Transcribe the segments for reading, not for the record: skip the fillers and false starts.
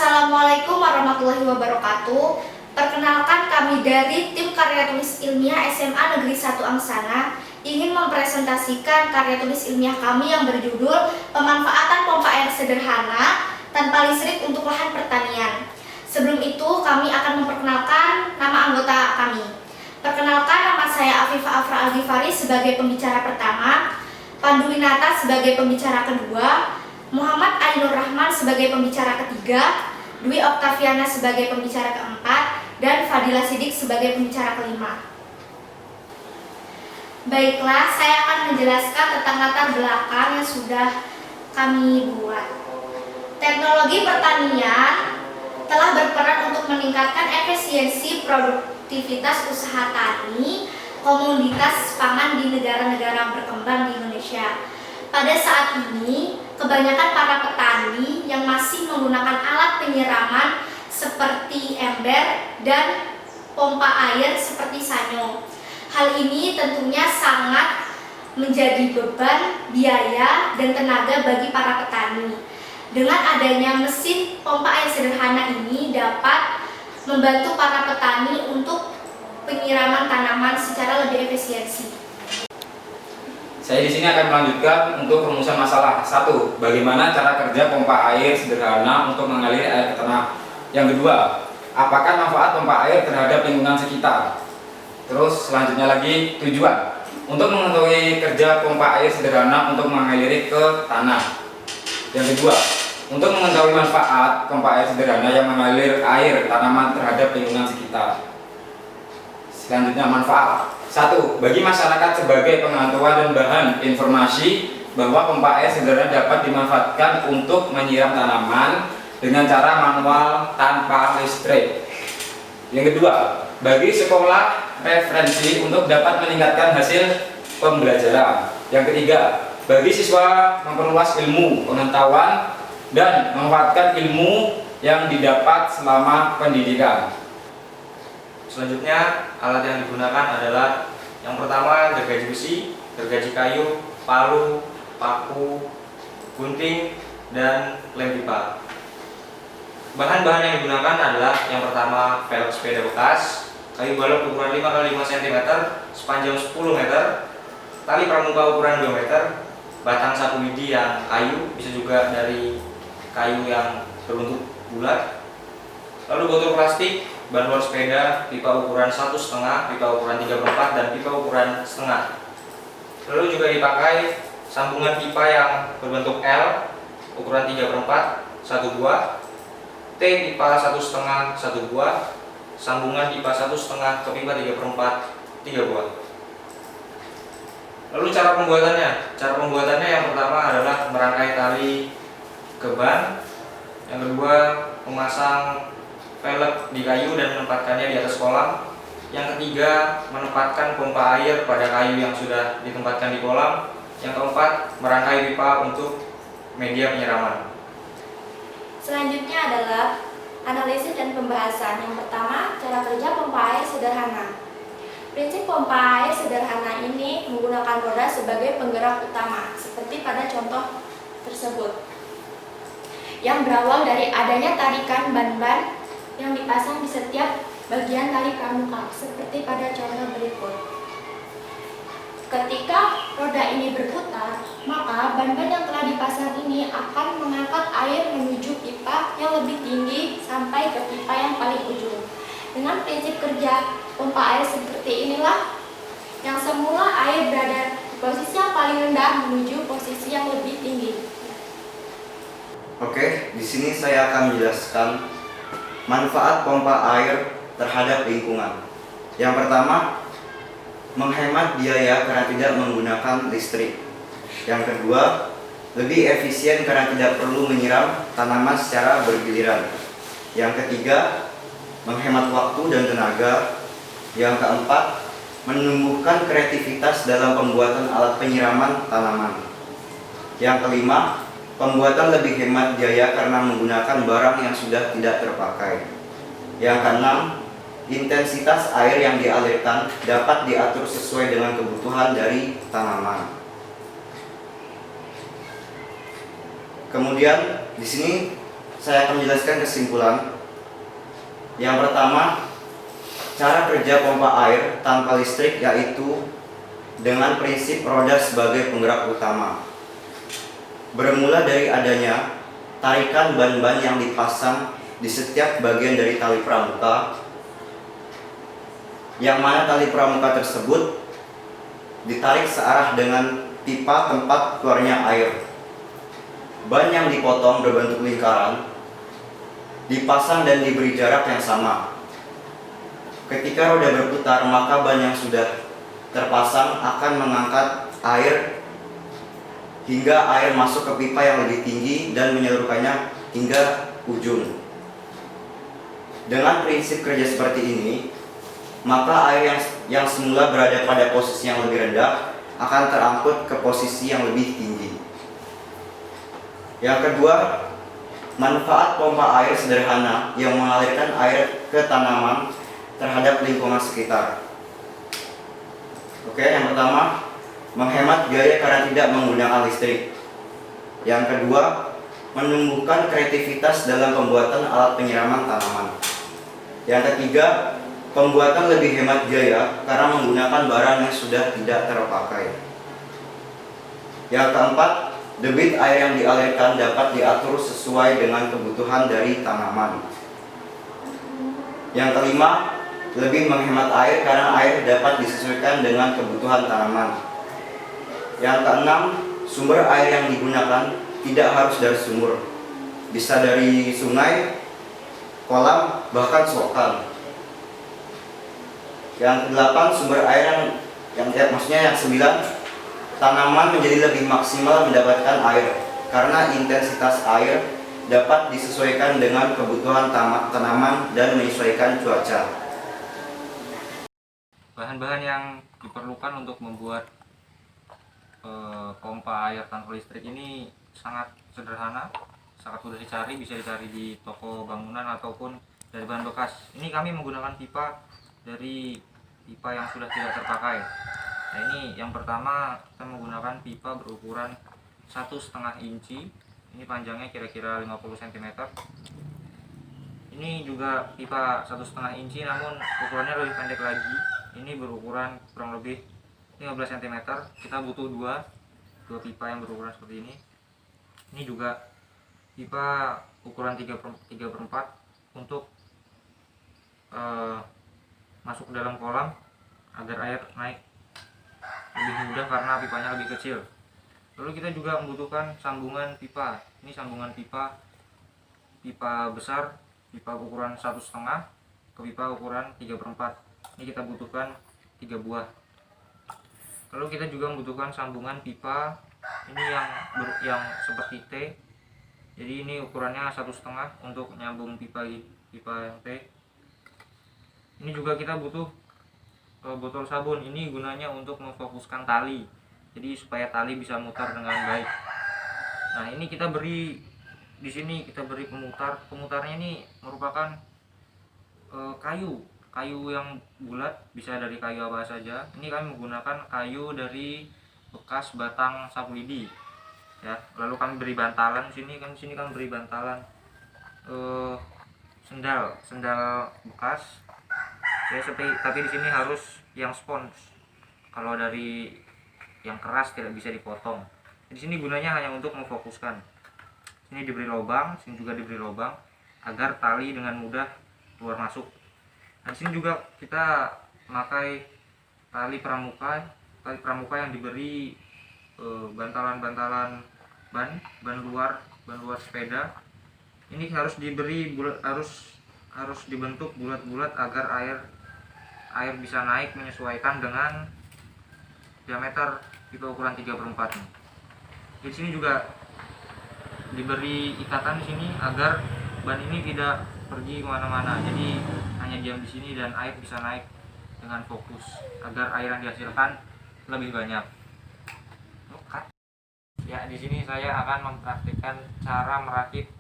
Assalamualaikum warahmatullahi wabarakatuh. Perkenalkan, kami dari tim karya tulis ilmiah SMA Negeri 1 Angsana ingin mempresentasikan karya tulis ilmiah kami yang berjudul Pemanfaatan Pompa Air Sederhana Tanpa Listrik untuk Lahan Pertanian. Sebelum itu, kami akan memperkenalkan nama anggota kami. Perkenalkan, nama saya Afifah Afra Al-Ghifari sebagai pembicara pertama, Pandu Winata sebagai pembicara kedua, Muhammad Ainur Rahman sebagai pembicara ketiga, Dwi Oktaviana sebagai pembicara keempat, dan Fadila Sidik sebagai pembicara kelima. Baiklah, saya akan menjelaskan tentang latar belakang yang sudah kami buat. Teknologi pertanian telah berperan untuk meningkatkan efisiensi produktivitas usaha tani, komoditas pangan di negara-negara berkembang di Indonesia. Pada saat ini, kebanyakan para petani yang masih menggunakan alat penyiraman seperti ember dan pompa air seperti sanyo. Hal ini tentunya sangat menjadi beban biaya dan tenaga bagi para petani. Dengan adanya mesin pompa air sederhana ini dapat membantu para petani untuk penyiraman tanaman secara lebih efisiensi. Saya di sini akan melanjutkan untuk perumusan masalah. 1. Bagaimana cara kerja pompa air sederhana untuk mengalir air ke tanah. Yang kedua, apakah manfaat pompa air terhadap lingkungan sekitar. Terus selanjutnya lagi, tujuan untuk mengetahui kerja pompa air sederhana untuk mengalir ke tanah. Yang kedua, untuk mengetahui manfaat pompa air sederhana yang mengalir air tanaman terhadap lingkungan sekitar. Selanjutnya, manfaat. 1. Bagi masyarakat sebagai pengetahuan dan bahan informasi bahwa pompa air sederhana dapat dimanfaatkan untuk menyiram tanaman dengan cara manual tanpa listrik. Yang kedua, bagi sekolah referensi untuk dapat meningkatkan hasil pembelajaran. Yang ketiga, bagi siswa memperluas ilmu pengetahuan dan memanfaatkan ilmu yang didapat selama pendidikan. Selanjutnya, alat yang digunakan adalah yang pertama gergaji besi, gergaji kayu, palu, paku, gunting, dan lem pipa. Bahan-bahan yang digunakan adalah yang pertama velg sepeda bekas, kayu balok ukuran 5 x 5 cm sepanjang 10 meter, tali pramuka ukuran 2 meter, batang sapu lidi yang kayu, bisa juga dari kayu yang berbentuk bulat, lalu botol plastik, ban luar sepeda, pipa ukuran 1,5, pipa ukuran 3/4, dan pipa ukuran setengah. Lalu juga dipakai sambungan pipa yang berbentuk L ukuran 3/4, 1 buah, T pipa 1,5, 1 buah, sambungan pipa 1,5 ke pipa 3/4, 3 buah. Lalu cara pembuatannya? Cara pembuatannya yang pertama adalah merangkai tali ke ban, yang kedua memasang velg di kayu dan menempatkannya di atas kolam. Yang ketiga, menempatkan pompa air pada kayu yang sudah ditempatkan di kolam. Yang keempat, merangkai pipa untuk media penyiraman. Selanjutnya adalah analisis dan pembahasan. Yang pertama, cara kerja pompa air sederhana. Prinsip pompa air sederhana ini menggunakan roda sebagai penggerak utama, seperti pada contoh tersebut, yang berawal dari adanya tarikan ban-ban yang dipasang di setiap bagian tali pramuka, seperti pada contoh berikut. Ketika roda ini berputar, maka ban-ban yang telah dipasang ini akan mengangkat air menuju pipa yang lebih tinggi sampai ke pipa yang paling ujung. Dengan prinsip kerja pompa air seperti inilah, yang semula air berada di posisi yang paling rendah menuju posisi yang lebih tinggi. Oke, di sini saya akan menjelaskan manfaat pompa air terhadap lingkungan. Yang pertama, menghemat biaya karena tidak menggunakan listrik. Yang kedua, lebih efisien karena tidak perlu menyiram tanaman secara bergiliran. Yang ketiga, menghemat waktu dan tenaga. Yang keempat, menumbuhkan kreativitas dalam pembuatan alat penyiraman tanaman. Yang kelima, pembuatan lebih hemat biaya karena menggunakan barang yang sudah tidak terpakai. Yang keenam, intensitas air yang dialirkan dapat diatur sesuai dengan kebutuhan dari tanaman. Kemudian di sini saya akan menjelaskan kesimpulan. Yang pertama, cara kerja pompa air tanpa listrik yaitu dengan prinsip roda sebagai penggerak utama. Bermula dari adanya tarikan ban-ban yang dipasang di setiap bagian dari tali pramuka, yang mana tali pramuka tersebut ditarik searah dengan pipa tempat keluarnya air. Ban yang dipotong berbentuk lingkaran dipasang dan diberi jarak yang sama. Ketika roda berputar, maka ban yang sudah terpasang akan mengangkat air hingga air masuk ke pipa yang lebih tinggi dan menyalurkannya hingga ujung. Dengan prinsip kerja seperti ini, maka air yang semula berada pada posisi yang lebih rendah akan terangkut ke posisi yang lebih tinggi. Yang kedua, manfaat pompa air sederhana yang mengalirkan air ke tanaman terhadap lingkungan sekitar. Oke, yang pertama, menghemat biaya karena tidak menggunakan listrik. Yang kedua, menumbuhkan kreativitas dalam pembuatan alat penyiraman tanaman. Yang ketiga, pembuatan lebih hemat biaya karena menggunakan barang yang sudah tidak terpakai. Yang keempat, debit air yang dialirkan dapat diatur sesuai dengan kebutuhan dari tanaman. Yang kelima, lebih menghemat air karena air dapat disesuaikan dengan kebutuhan tanaman. Yang keenam, sumber air yang digunakan tidak harus dari sumur, bisa dari sungai, kolam, bahkan selokan. Yang kedelapan, sumber air yang sembilan, tanaman menjadi lebih maksimal mendapatkan air karena intensitas air dapat disesuaikan dengan kebutuhan tanaman dan menyesuaikan cuaca. Bahan-bahan yang diperlukan untuk membuat pompa air tanpa listrik ini sangat sederhana, sangat mudah dicari, bisa dicari di toko bangunan ataupun dari bahan bekas. Ini kami menggunakan pipa dari pipa yang sudah tidak terpakai. Nah, ini yang pertama, kita menggunakan pipa berukuran 1,5 inci. Ini panjangnya kira-kira 50 cm. Ini juga pipa 1,5 inci namun ukurannya lebih pendek lagi. Ini berukuran kurang lebih 15 cm. Kita butuh dua pipa yang berukuran seperti ini. Ini juga pipa ukuran 3/4 untuk masuk ke dalam kolam agar air naik lebih mudah karena pipanya lebih kecil. Lalu kita juga membutuhkan sambungan pipa. Ini sambungan pipa besar, pipa ukuran 1,5 ke pipa ukuran 3/4. Ini kita butuhkan 3 buah. Lalu kita juga membutuhkan sambungan pipa ini yang seperti T. Jadi ini ukurannya 1,5 untuk nyambung pipa yang T. Ini juga kita butuh botol sabun. Ini gunanya untuk memfokuskan tali, jadi supaya tali bisa mutar dengan baik. Nah, ini kita beri di sini, kita beri pemutar. Pemutarnya ini merupakan kayu yang bulat, bisa dari kayu apa saja. Ini kami menggunakan kayu dari bekas batang sapu lidi, ya. Lalu kami beri bantalan di sini kami beri bantalan sendal bekas. Tapi di sini harus yang spons. Kalau dari yang keras tidak bisa dipotong. Di sini gunanya hanya untuk memfokuskan. Sini diberi lubang, sini juga diberi lubang agar tali dengan mudah keluar masuk. Nah, di sini juga kita memakai tali pramuka yang diberi bantalan-bantalan ban luar sepeda. Ini harus diberi harus dibentuk bulat-bulat agar air bisa naik menyesuaikan dengan diameter pipa ukuran 3/4. Di sini juga diberi ikatan di sini agar ban ini tidak pergi kemana-mana. Jadi hanya diam di sini dan air bisa naik dengan fokus agar air yang dihasilkan lebih banyak. Ya, di sini saya akan mempraktikkan cara merakit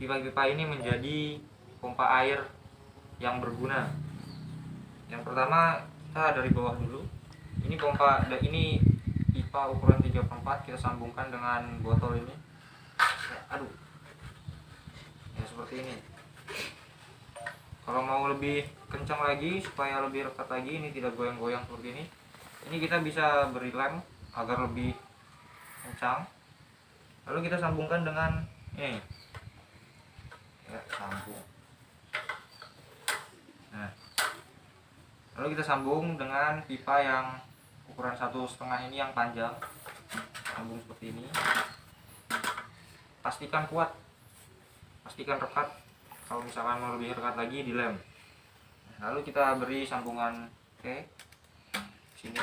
pipa-pipa ini menjadi pompa air yang berguna. Yang pertama, kita dari bawah dulu. Ini pipa ukuran 3/4, kita sambungkan dengan botol ini. Aduh. seperti ini. Kalau mau lebih kencang lagi supaya lebih rekat lagi, ini tidak goyang-goyang seperti ini kita bisa beri lem agar lebih kencang. Lalu kita sambungkan dengan ini ya, sambung. Nah, lalu kita sambung dengan pipa yang ukuran 1,5 ini yang panjang, sambung seperti ini. Pastikan kuat, pastikan rekat. Kalau misalkan mau lebih rekat lagi, dilem. Lalu kita beri sambungan sini.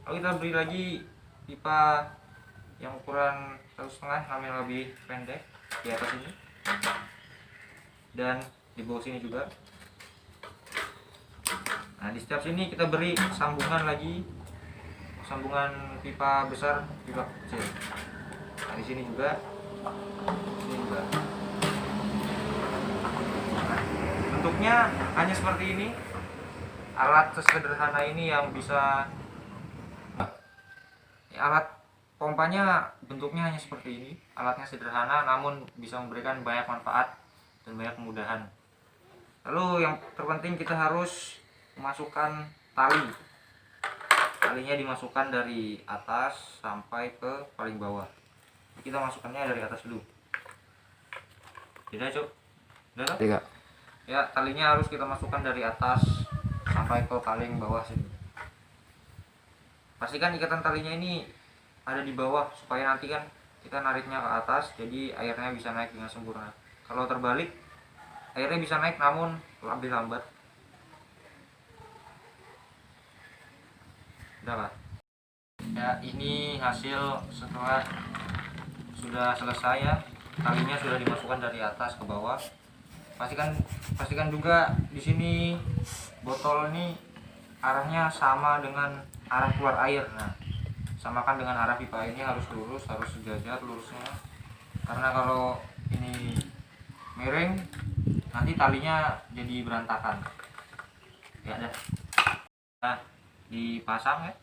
Lalu kita beri lagi pipa yang ukuran 1,5 namun yang lebih pendek di atas ini dan di bawah sini juga. Nah, di setiap sini kita beri sambungan lagi, sambungan pipa besar, pipa kecil. Nah, di sini juga, sini juga. Nah, bentuknya hanya seperti ini. Alat sesederhana ini yang bisa, alat pompanya bentuknya hanya seperti ini. Alatnya sederhana namun bisa memberikan banyak manfaat dan banyak kemudahan. Lalu yang terpenting kita harus memasukkan tali. Talinya dimasukkan dari atas sampai ke paling bawah. Kita masukkannya dari atas dulu. Tidak, Cuk? Udah, Tidak. ya, talinya harus kita masukkan dari atas sampai ke paling bawah sini. Pastikan ikatan talinya ini ada di bawah supaya nanti kan kita nariknya ke atas, jadi airnya bisa naik dengan sempurna. Kalau terbalik, airnya bisa naik namun lebih lambat. Udah lah. Ya, ini hasil setelah sudah selesai ya. Talinya sudah dimasukkan dari atas ke bawah. Pastikan juga di sini botol ini arahnya sama dengan arah keluar air. Nah, samakan dengan arah pipa ini, harus lurus, harus sejajar lurusnya. Karena kalau ini miring nanti talinya jadi berantakan. Ya dah. Nah, dipasang ya.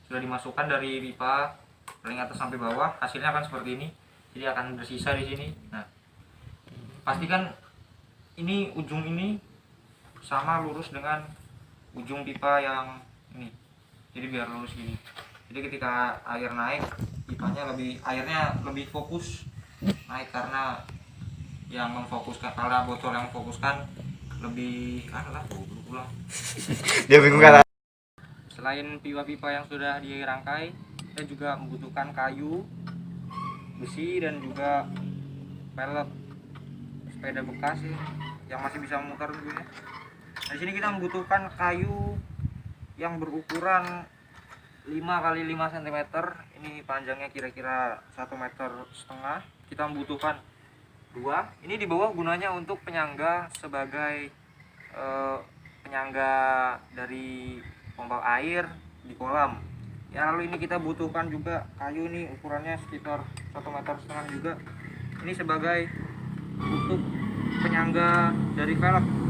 Sudah dimasukkan dari pipa paling atas sampai bawah, hasilnya akan seperti ini. Jadi akan bersisa di sini. Nah, pastikan ini ujung ini sama lurus dengan ujung pipa yang ini. Jadi biar lurus gini. Jadi ketika air naik, airnya lebih fokus naik karena yang memfokuskan, kalau botol yang memfokuskan lebih ulang. Dia bingung kan? Selain pipa-pipa yang sudah dirangkai, kita juga membutuhkan kayu, besi, dan juga pelek sepeda bekas ya, yang masih bisa memutar dulu ya. Di sini kita membutuhkan kayu yang berukuran 5 x 5 cm. Ini panjangnya kira-kira 1,5 meter. Kita membutuhkan 2. Ini di bawah gunanya untuk penyangga sebagai penyangga dari pompa air di kolam. Ya, lalu ini kita butuhkan juga kayu, ini ukurannya sekitar 1,5 meter juga. Ini sebagai untuk penyangga dari velg.